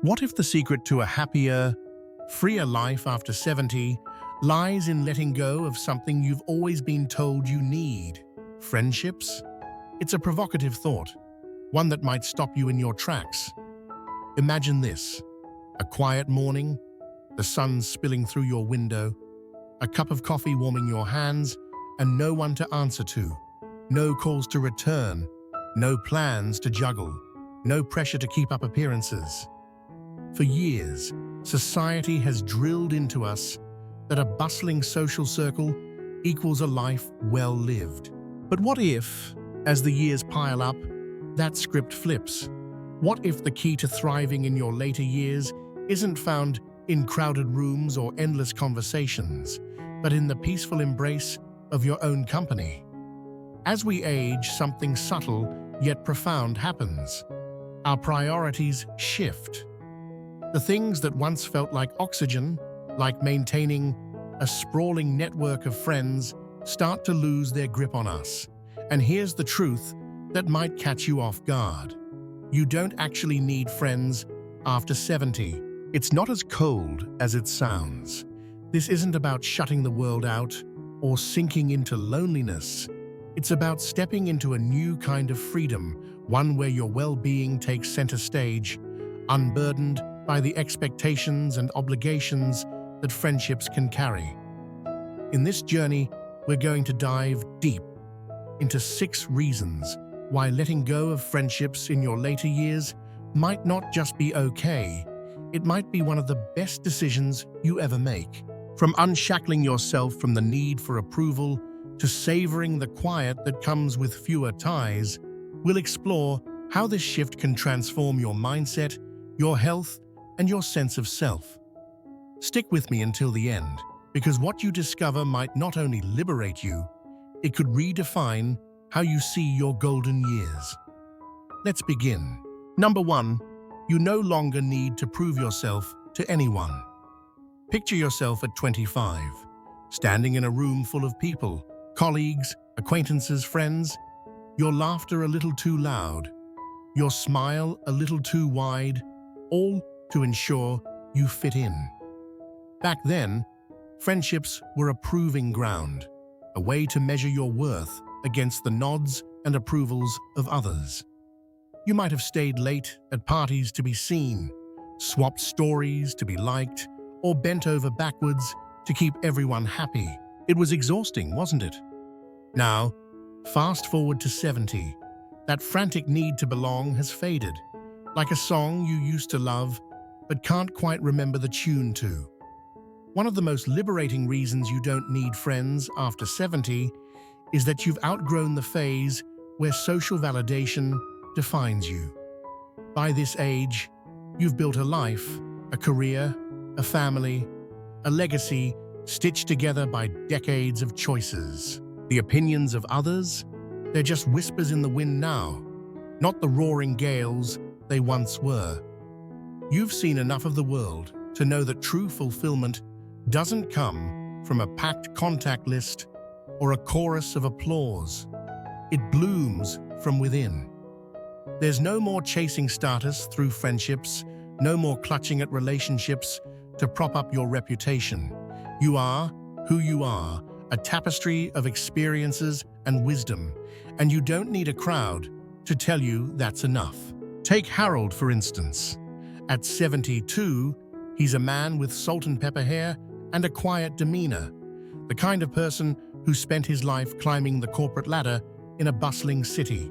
What if the secret to a happier, freer life after 70 lies in letting go of something you've always been told you need? Friendships? It's a provocative thought, one that might stop you in your tracks. Imagine this: a quiet morning, the sun spilling through your window, a cup of coffee warming your hands, and no one to answer to. No calls to return, no plans to juggle, no pressure to keep up appearances. For years, society has drilled into us that a bustling social circle equals a life well lived. But what if, as the years pile up, that script flips? What if the key to thriving in your later years isn't found in crowded rooms or endless conversations, but in the peaceful embrace of your own company? As we age, something subtle yet profound happens. Our priorities shift. The things that once felt like oxygen, like maintaining a sprawling network of friends, start to lose their grip on us. And here's the truth that might catch you off guard. You don't actually need friends after 70. It's not as cold as it sounds. This isn't about shutting the world out or sinking into loneliness. It's about stepping into a new kind of freedom, one where your well-being takes center stage, unburdened by the expectations and obligations that friendships can carry. In this journey, we're going to dive deep into 6 reasons why letting go of friendships in your later years might not just be okay, it might be one of the best decisions you ever make. From unshackling yourself from the need for approval to savoring the quiet that comes with fewer ties, we'll explore how this shift can transform your mindset, your health, and your sense of self. Stick with me until the end, because what you discover might not only liberate you, it could redefine how you see your golden years. Let's begin. Number 1, you no longer need to prove yourself to anyone. Picture yourself at 25, standing in a room full of people, colleagues, acquaintances, friends, your laughter a little too loud, your smile a little too wide, all to ensure you fit in. Back then, friendships were a proving ground, a way to measure your worth against the nods and approvals of others. You might have stayed late at parties to be seen, swapped stories to be liked, or bent over backwards to keep everyone happy. It was exhausting, wasn't it? Now, fast forward to 70, that frantic need to belong has faded, like a song you used to love but can't quite remember the tune to. One of the most liberating reasons you don't need friends after 70 is that you've outgrown the phase where social validation defines you. By this age, you've built a life, a career, a family, a legacy stitched together by decades of choices. The opinions of others, they're just whispers in the wind now, not the roaring gales they once were. You've seen enough of the world to know that true fulfillment doesn't come from a packed contact list or a chorus of applause. It blooms from within. There's no more chasing status through friendships, no more clutching at relationships to prop up your reputation. You are who you are, a tapestry of experiences and wisdom, and you don't need a crowd to tell you that's enough. Take Harold, for instance. At 72, he's a man with salt and pepper hair and a quiet demeanor, the kind of person who spent his life climbing the corporate ladder in a bustling city.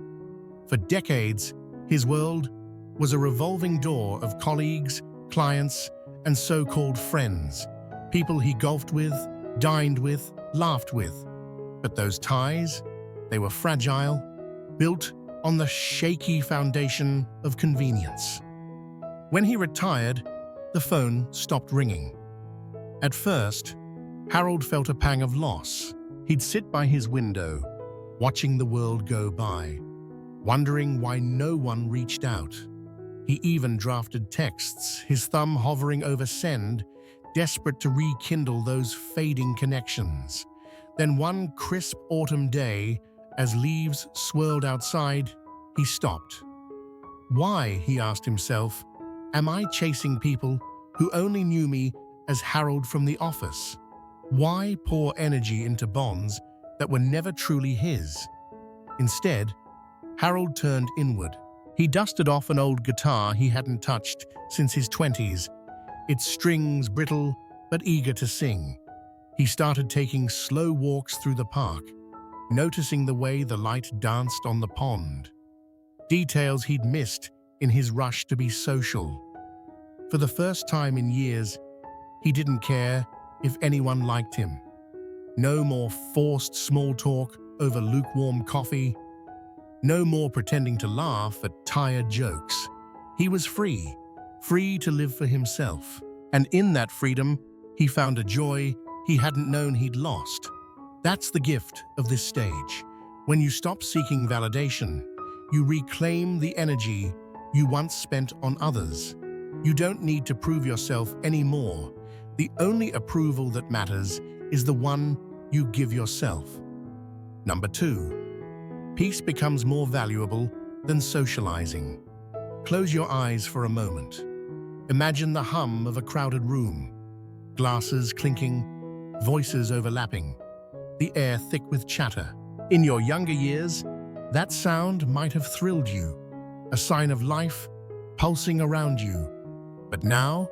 For decades, his world was a revolving door of colleagues, clients, and so-called friends, people he golfed with, dined with, laughed with. But those ties, they were fragile, built on the shaky foundation of convenience. When he retired, the phone stopped ringing. At first, Harold felt a pang of loss. He'd sit by his window, watching the world go by, wondering why no one reached out. He even drafted texts, his thumb hovering over send, desperate to rekindle those fading connections. Then one crisp autumn day, as leaves swirled outside, he stopped. Why, he asked himself, Am I chasing people who only knew me as Harold from the office? Why pour energy into bonds that were never truly his? Instead, Harold turned inward. He dusted off an old guitar he hadn't touched since his 20s, its strings brittle but eager to sing. He started taking slow walks through the park, noticing the way the light danced on the pond. Details he'd missed in his rush to be social. For the first time in years, he didn't care if anyone liked him. No more forced small talk over lukewarm coffee. No more pretending to laugh at tired jokes. He was free to live for himself. And in that freedom, he found a joy he hadn't known he'd lost. That's the gift of this stage. When you stop seeking validation, you reclaim the energy you once spent on others. You don't need to prove yourself anymore. The only approval that matters is the one you give yourself. Number 2, peace becomes more valuable than socializing. Close your eyes for a moment. Imagine the hum of a crowded room, glasses clinking, voices overlapping, the air thick with chatter. In your younger years, that sound might have thrilled you, a sign of life pulsing around you. But now,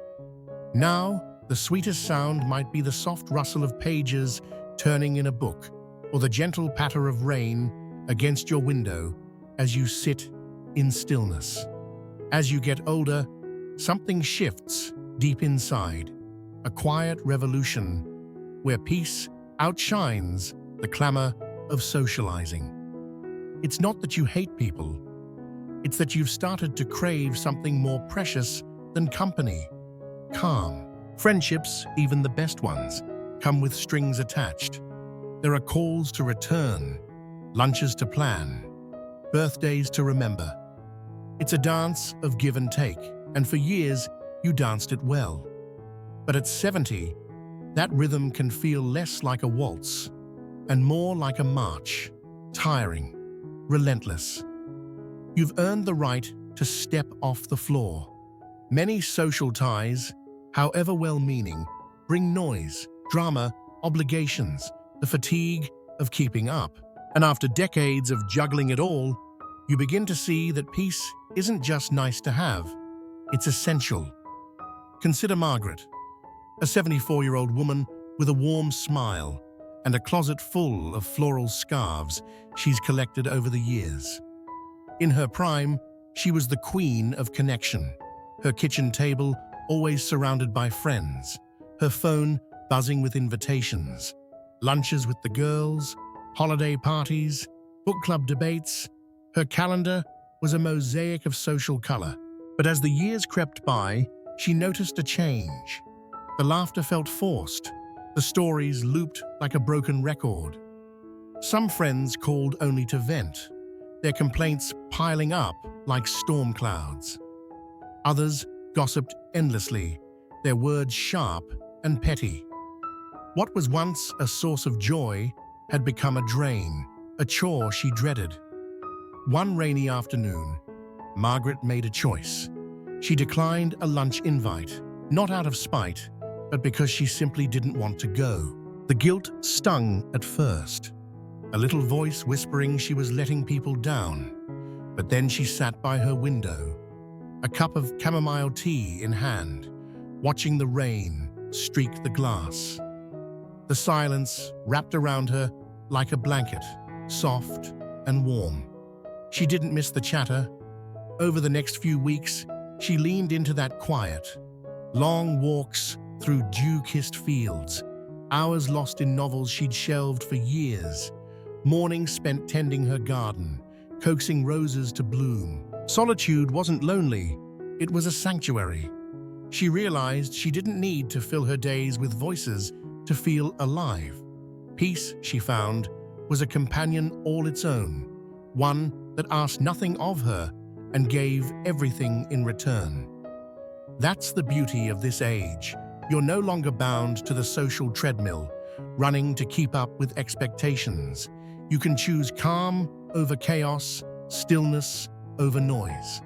the sweetest sound might be the soft rustle of pages turning in a book, or the gentle patter of rain against your window as you sit in stillness. As you get older, something shifts deep inside, a quiet revolution where peace outshines the clamor of socializing. It's not that you hate people, it's that you've started to crave something more precious than company: calm. Friendships, even the best ones, come with strings attached. There are calls to return, lunches to plan, birthdays to remember. It's a dance of give and take, and for years you danced it well. But at 70, that rhythm can feel less like a waltz and more like a march, tiring, relentless. You've earned the right to step off the floor. Many social ties, however well-meaning, bring noise, drama, obligations, the fatigue of keeping up. And after decades of juggling it all, you begin to see that peace isn't just nice to have, it's essential. Consider Margaret, a 74-year-old woman with a warm smile and a closet full of floral scarves she's collected over the years. In her prime, she was the queen of connection. Her kitchen table always surrounded by friends, her phone buzzing with invitations, lunches with the girls, holiday parties, book club debates. Her calendar was a mosaic of social color. But as the years crept by, she noticed a change. The laughter felt forced. The stories looped like a broken record. Some friends called only to vent, their complaints piling up like storm clouds. Others gossiped endlessly, their words sharp and petty. What was once a source of joy had become a drain, a chore she dreaded. One rainy afternoon, Margaret made a choice. She declined a lunch invite, not out of spite, but because she simply didn't want to go. The guilt stung at first, a little voice whispering she was letting people down. But then she sat by her window, a cup of chamomile tea in hand, watching the rain streak the glass. The silence wrapped around her like a blanket, soft and warm. She didn't miss the chatter. Over the next few weeks, she leaned into that quiet. Long walks through dew-kissed fields, hours lost in novels she'd shelved for years, mornings spent tending her garden, coaxing roses to bloom. Solitude wasn't lonely, it was a sanctuary. She realized she didn't need to fill her days with voices to feel alive. Peace, she found, was a companion all its own, one that asked nothing of her and gave everything in return. That's the beauty of this age. You're no longer bound to the social treadmill, running to keep up with expectations. You can choose calm over chaos, stillness over noise.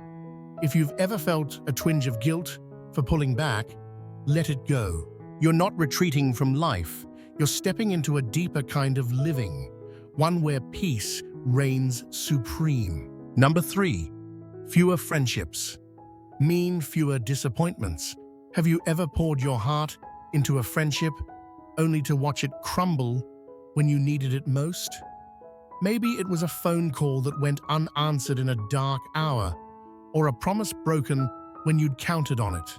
If you've ever felt a twinge of guilt for pulling back, let it go. You're not retreating from life. You're stepping into a deeper kind of living, one where peace reigns supreme. Number 3, fewer friendships mean fewer disappointments. Have you ever poured your heart into a friendship only to watch it crumble when you needed it most? Maybe it was a phone call that went unanswered in a dark hour, or a promise broken when you'd counted on it.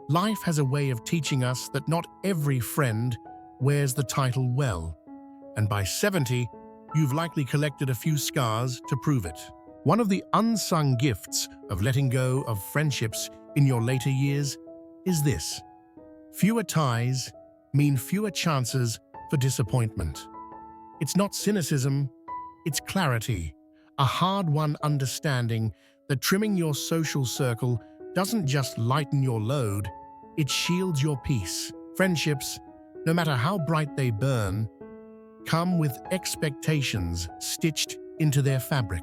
Life has a way of teaching us that not every friend wears the title well, and by 70, you've likely collected a few scars to prove it. One of the unsung gifts of letting go of friendships in your later years is this: fewer ties mean fewer chances for disappointment. It's not cynicism, it's clarity, a hard-won understanding that trimming your social circle doesn't just lighten your load, it shields your peace. Friendships, no matter how bright they burn, come with expectations stitched into their fabric.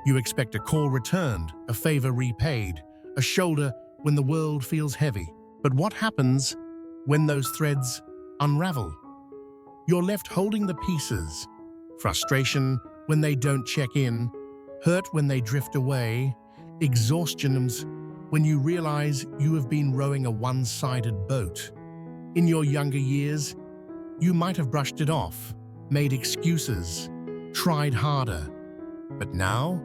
You expect a call returned, a favor repaid, a shoulder when the world feels heavy. But what happens when those threads unravel? You're left holding the pieces. Frustration when they don't check in, hurt when they drift away, exhaustion when you realize you have been rowing a one-sided boat. In your younger years, you might have brushed it off, made excuses, tried harder. But now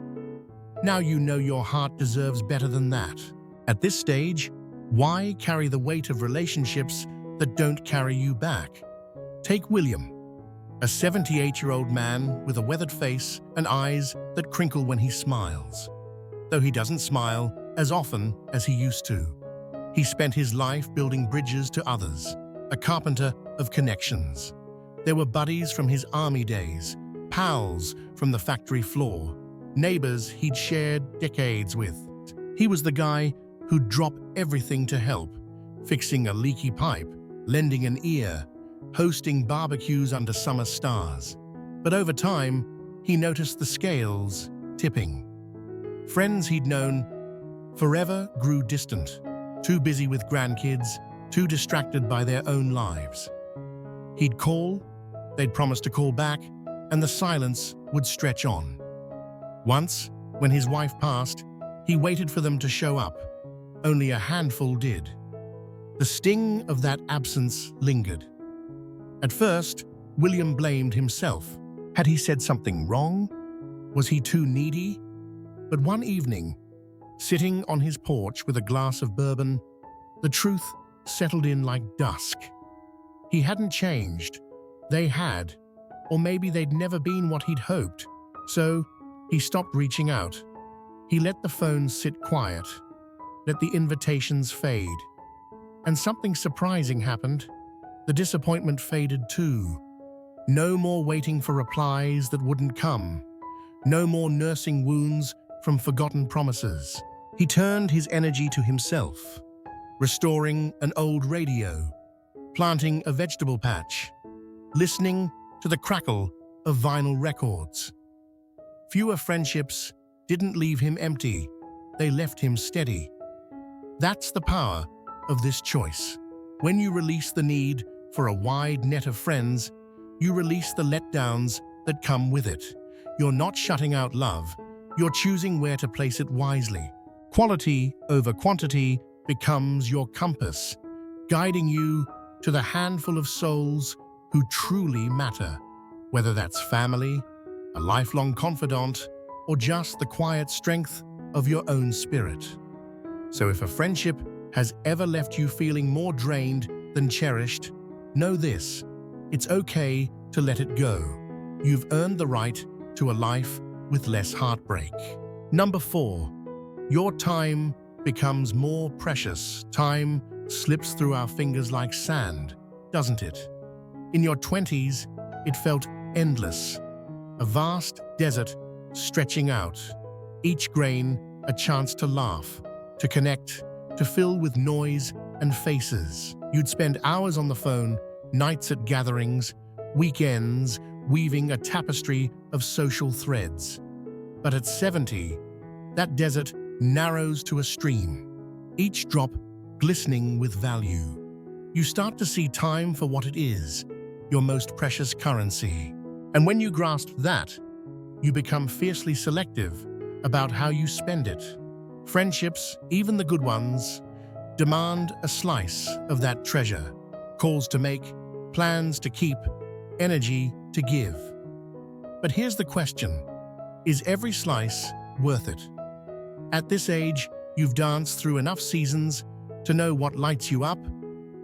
you know your heart deserves better than that. At this stage, why carry the weight of relationships that don't carry you back? Take William, a 78-year-old man with a weathered face and eyes that crinkle when he smiles. Though he doesn't smile as often as he used to. He spent his life building bridges to others, a carpenter of connections. There were buddies from his army days, pals from the factory floor, neighbors he'd shared decades with. He was the guy who'd drop everything to help, fixing a leaky pipe, lending an ear, hosting barbecues under summer stars. But over time, he noticed the scales tipping. Friends he'd known forever grew distant, too busy with grandkids, too distracted by their own lives. He'd call, they'd promise to call back, and the silence would stretch on. Once, when his wife passed, he waited for them to show up. Only a handful did. The sting of that absence lingered. At first, William blamed himself. Had he said something wrong? Was he too needy? But one evening, sitting on his porch with a glass of bourbon, the truth settled in like dusk. He hadn't changed. They had. Or maybe they'd never been what he'd hoped. So he stopped reaching out. He let the phone sit quiet, let the invitations fade. And something surprising happened. The disappointment faded too. No more waiting for replies that wouldn't come. No more nursing wounds from forgotten promises. He turned his energy to himself, restoring an old radio, planting a vegetable patch, listening to the crackle of vinyl records. Fewer friendships didn't leave him empty, they left him steady. That's the power of this choice. When you release the need for a wide net of friends, you release the letdowns that come with it. You're not shutting out love, you're choosing where to place it wisely. Quality over quantity becomes your compass, guiding you to the handful of souls who truly matter, whether that's family, a lifelong confidant, or just the quiet strength of your own spirit. So if a friendship has ever left you feeling more drained than cherished, know this: it's okay to let it go. You've earned the right to a life with less heartbreak. Number 4, your time becomes more precious. Time slips through our fingers like sand, doesn't it? In your 20s, it felt endless, a vast desert stretching out, each grain a chance to laugh, to connect, to fill with noise and faces. You'd spend hours on the phone, nights at gatherings, weekends, weaving a tapestry of social threads. But at 70, that desert narrows to a stream, each drop glistening with value. You start to see time for what it is, your most precious currency. And when you grasp that, you become fiercely selective about how you spend it. Friendships, even the good ones, demand a slice of that treasure. Calls to make, plans to keep, energy to give. But here's the question: is every slice worth it? At this age, you've danced through enough seasons to know what lights you up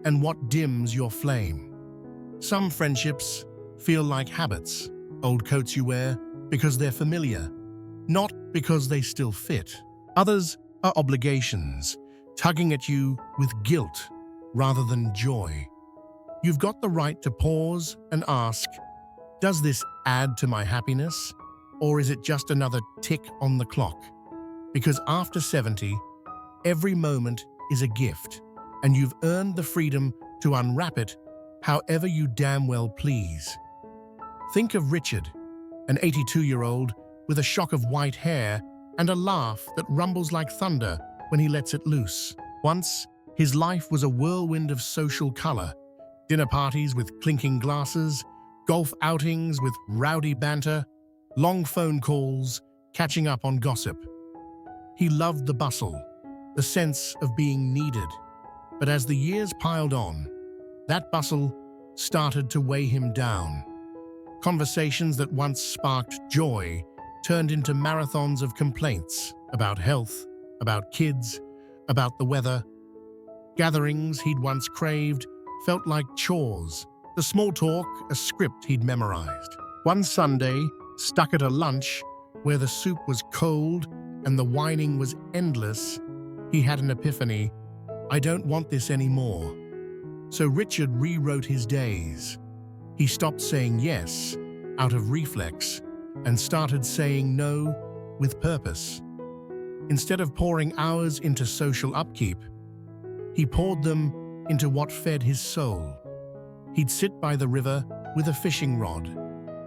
and what dims your flame. Some friendships feel like habits, old coats you wear because they're familiar, not because they still fit. Others are obligations, tugging at you with guilt rather than joy. You've got the right to pause and ask, does this add to my happiness, or is it just another tick on the clock? Because after 70, every moment is a gift, and you've earned the freedom to unwrap it however you damn well please. Think of Richard, an 82-year-old with a shock of white hair and a laugh that rumbles like thunder when he lets it loose. Once, his life was a whirlwind of social color: dinner parties with clinking glasses, golf outings with rowdy banter, long phone calls, catching up on gossip. He loved the bustle, the sense of being needed. But as the years piled on, that bustle started to weigh him down. Conversations that once sparked joy turned into marathons of complaints about health, about kids, about the weather. Gatherings he'd once craved felt like chores, the small talk a script he'd memorized. One Sunday, stuck at a lunch where the soup was cold and the whining was endless, he had an epiphany: I don't want this anymore. So Richard rewrote his days. He stopped saying yes out of reflex and started saying no with purpose. Instead of pouring hours into social upkeep, he poured them into what fed his soul. He'd sit by the river with a fishing rod,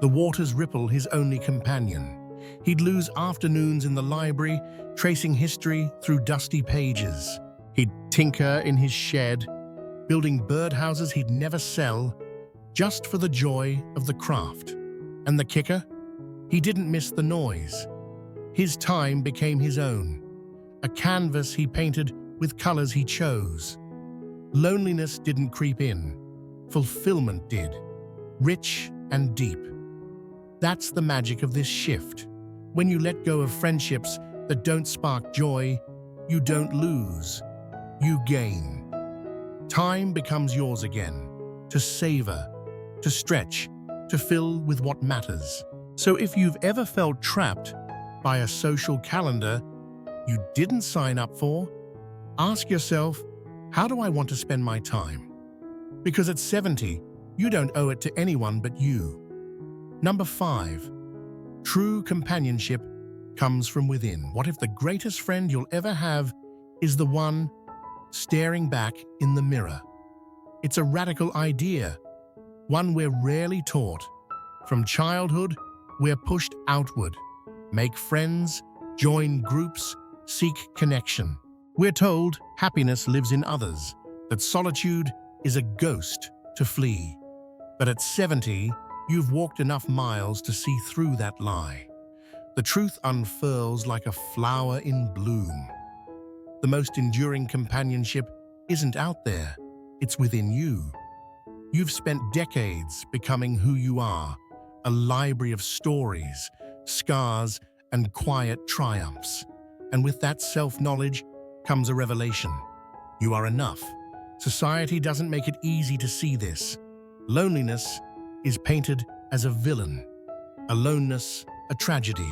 the water's ripple his only companion. He'd lose afternoons in the library, tracing history through dusty pages. He'd tinker in his shed, building birdhouses he'd never sell, just for the joy of the craft. And the kicker? He didn't miss the noise. His time became his own, a canvas he painted with colors he chose. Loneliness didn't creep in. Fulfillment did, rich and deep. That's the magic of this shift. When you let go of friendships that don't spark joy, you don't lose, you gain. Time becomes yours again, to savor, to stretch, to fill with what matters. So if you've ever felt trapped by a social calendar you didn't sign up for, ask yourself, how do I want to spend my time? Because at 70, you don't owe it to anyone but you. Number 5, true companionship comes from within. What if the greatest friend you'll ever have is the one staring back in the mirror? It's a radical idea, one we're rarely taught. From childhood, we're pushed outward. Make friends, join groups, seek connection. We're told happiness lives in others, that solitude is a ghost to flee. But at 70, you've walked enough miles to see through that lie. The truth unfurls like a flower in bloom. The most enduring companionship isn't out there, it's within you. You've spent decades becoming who you are, a library of stories, scars, and quiet triumphs. And with that self-knowledge comes a revelation. You are enough. Society doesn't make it easy to see this. Loneliness is painted as a villain, aloneness a tragedy.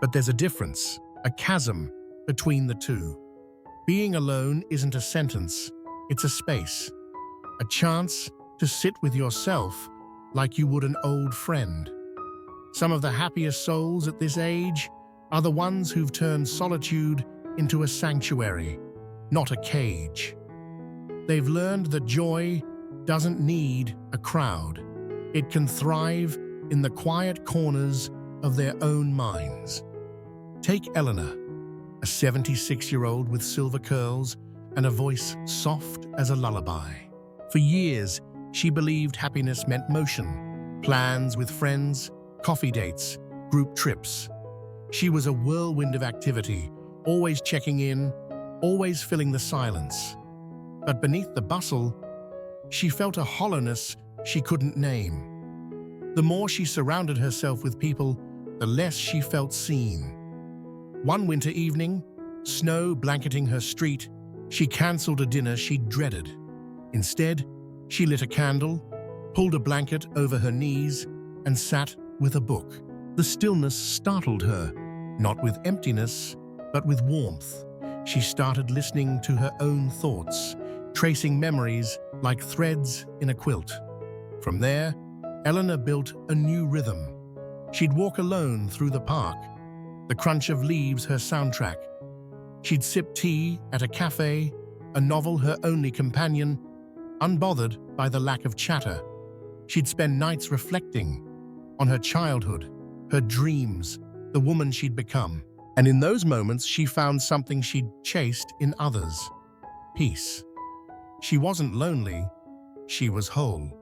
But there's a difference, a chasm between the two. Being alone isn't a sentence, it's a space, a chance to sit with yourself like you would an old friend. Some of the happiest souls at this age are the ones who've turned solitude into a sanctuary, not a cage. They've learned that joy doesn't need a crowd. It can thrive in the quiet corners of their own minds. Take Eleanor, a 76-year-old with silver curls and a voice soft as a lullaby. For years, she believed happiness meant motion, plans with friends, coffee dates, group trips. She was a whirlwind of activity, always checking in, always filling the silence. But beneath the bustle, she felt a hollowness she couldn't name. The more she surrounded herself with people, the less she felt seen. One winter evening, snow blanketing her street, she cancelled a dinner she dreaded. Instead, she lit a candle, pulled a blanket over her knees, and sat with a book. The stillness startled her, not with emptiness, but with warmth. She started listening to her own thoughts, tracing memories like threads in a quilt. From there, Eleanor built a new rhythm. She'd walk alone through the park, the crunch of leaves her soundtrack. She'd sip tea at a cafe, a novel her only companion, unbothered by the lack of chatter. She'd spend nights reflecting on her childhood, her dreams, the woman she'd become. And in those moments, she found something she'd chased in others: peace. She wasn't lonely, she was whole.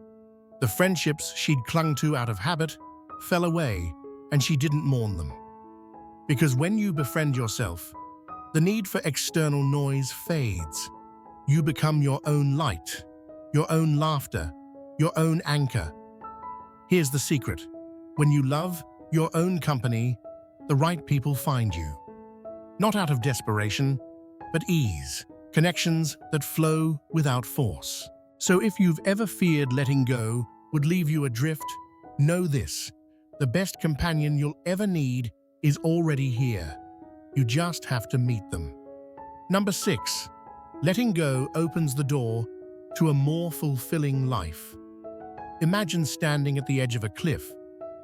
The friendships she'd clung to out of habit fell away, and she didn't mourn them. Because when you befriend yourself, the need for external noise fades. You become your own light, your own laughter, your own anchor. Here's the secret: when you love your own company, the right people find you. Not out of desperation, but ease, connections that flow without force. So if you've ever feared letting go would leave you adrift, know this: the best companion you'll ever need is already here. You just have to meet them. Number 6, letting go opens the door to a more fulfilling life. Imagine standing at the edge of a cliff,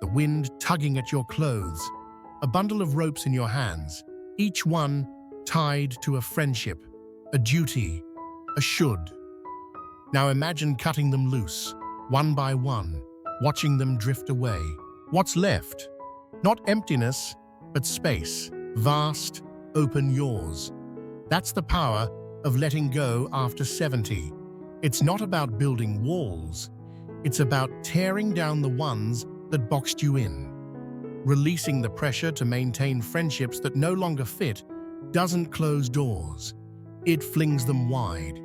the wind tugging at your clothes, a bundle of ropes in your hands, each one tied to a friendship, a duty, a should. Now imagine cutting them loose, one by one, watching them drift away. What's left? Not emptiness, but space, vast, open yours. That's the power of letting go after 70. It's not about building walls. It's about tearing down the ones that boxed you in. Releasing the pressure to maintain friendships that no longer fit doesn't close doors. It flings them wide,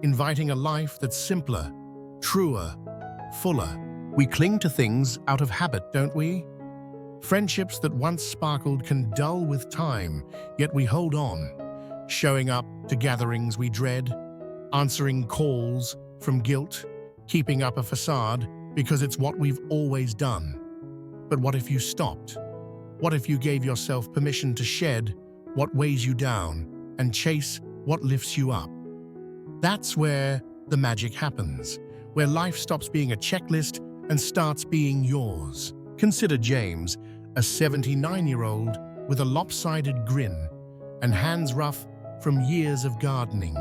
inviting a life that's simpler, truer, fuller. We cling to things out of habit, don't we? Friendships that once sparkled can dull with time, yet we hold on, showing up to gatherings we dread, answering calls from guilt, keeping up a facade because it's what we've always done. But what if you stopped? What if you gave yourself permission to shed what weighs you down and chase what lifts you up? That's where the magic happens, where life stops being a checklist and starts being yours. Consider James, a 79-year-old with a lopsided grin and hands rough from years of gardening.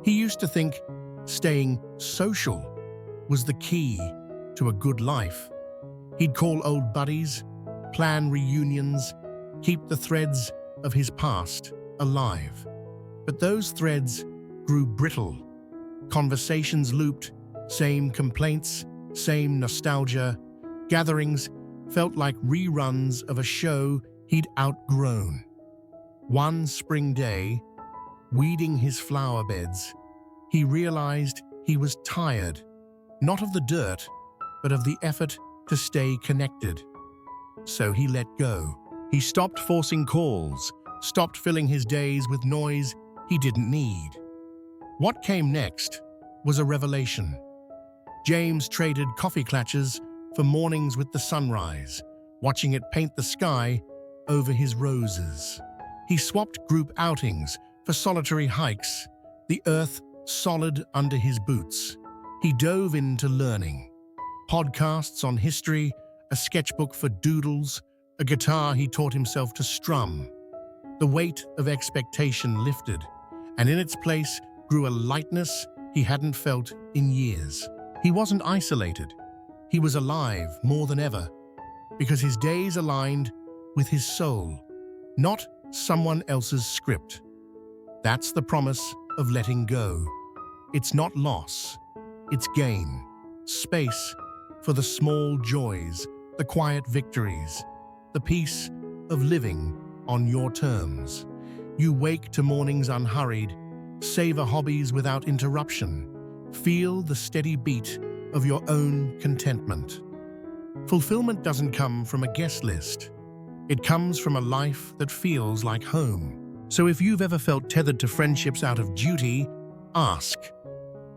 He used to think staying social was the key to a good life. He'd call old buddies, plan reunions, keep the threads of his past alive. But those threads grew brittle. Conversations looped, same complaints, same nostalgia. Gatherings felt like reruns of a show he'd outgrown. One spring day, weeding his flower beds, he realized he was tired, not of the dirt, but of the effort to stay connected. So he let go. He stopped forcing calls, stopped filling his days with noise he didn't need. What came next was a revelation. James traded coffee clutches for mornings with the sunrise, watching it paint the sky over his roses. He swapped group outings for solitary hikes, the earth solid under his boots. He dove into learning. Podcasts on history, a sketchbook for doodles, a guitar he taught himself to strum. The weight of expectation lifted, and in its place grew a lightness he hadn't felt in years. He wasn't isolated. He was alive more than ever, because his days aligned with his soul, not someone else's script. That's the promise of letting go. It's not loss, it's gain. Space for the small joys, the quiet victories, the peace of living on your terms. You wake to mornings unhurried, savor hobbies without interruption, feel the steady beat of your own contentment. Fulfillment doesn't come from a guest list. It comes from a life that feels like home. So if you've ever felt tethered to friendships out of duty, ask,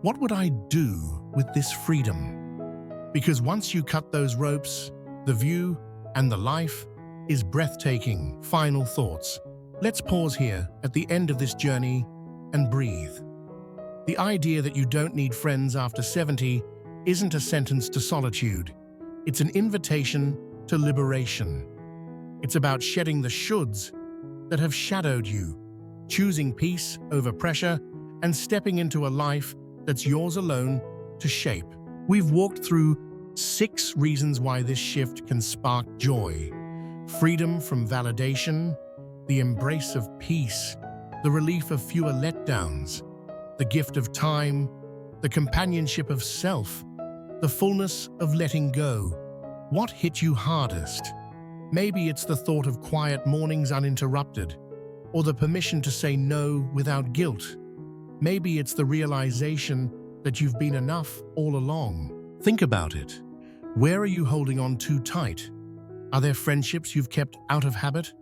what would I do with this freedom? Because once you cut those ropes, the view and the life is breathtaking. Final thoughts. Let's pause here at the end of this journey and breathe. The idea that you don't need friends after 70 isn't a sentence to solitude. It's an invitation to liberation. It's about shedding the shoulds that have shadowed you, choosing peace over pressure, and stepping into a life that's yours alone to shape. We've walked through 6 reasons why this shift can spark joy. Freedom from validation, the embrace of peace, the relief of fewer letdowns, the gift of time, the companionship of self, the fullness of letting go. What hit you hardest? Maybe it's the thought of quiet mornings uninterrupted, or the permission to say no without guilt. Maybe it's the realization that you've been enough all along. Think about it. Where are you holding on too tight? Are there friendships you've kept out of habit,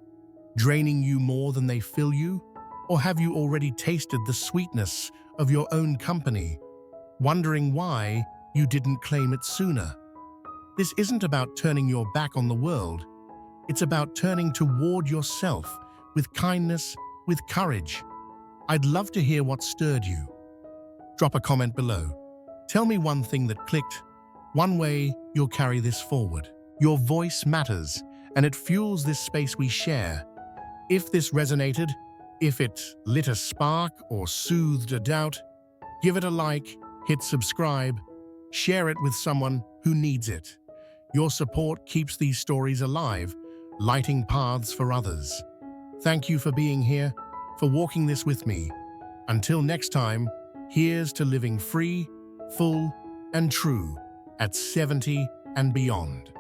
draining you more than they fill you? Or have you already tasted the sweetness of your own company, wondering why you didn't claim it sooner? This isn't about turning your back on the world. It's about turning toward yourself with kindness, with courage. I'd love to hear what stirred you. Drop a comment below. Tell me one thing that clicked, one way you'll carry this forward. Your voice matters, and it fuels this space we share. If this resonated, if it lit a spark or soothed a doubt, give it a like, hit subscribe, share it with someone who needs it. Your support keeps these stories alive, lighting paths for others. Thank you for being here, for walking this with me. Until next time, here's to living free, full, and true at 70 and beyond.